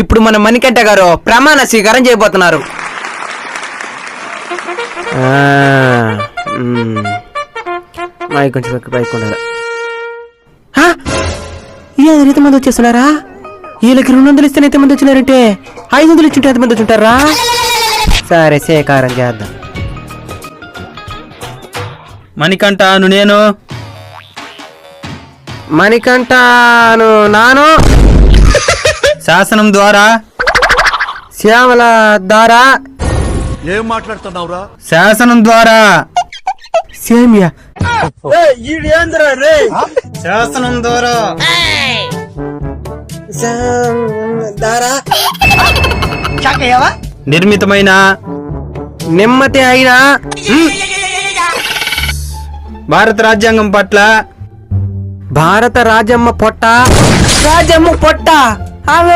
ఇప్పుడు మన మణికంఠ గారు ప్రమాణ స్వీకారం చేయబోతున్నారు. కొంచెం పైకి ఉండాలి. ఎంతమంది వచ్చేస్తున్నారా? వీళ్ళకి 200 ఇస్తే ఎంతమంది వచ్చినారంటే 500 ఇచ్చుంటే ఎంతమంది వచ్చుంటారా? సరే స్వీకారం చేద్దాం. మణికంఠను నేను, మణికంఠను నాను, శాసనం ద్వారా, శ్యామల ద్వారా, ఏం మాట్లాడుతున్నావురా? శాసనం ద్వారా, సేమియా శాసనం ద్వారా నిర్మితమైన నెమ్మది అయినా భారత రాజ్యాంగం పట్ల, భారత రాజ్యమ్మ పొట్ట ఆమె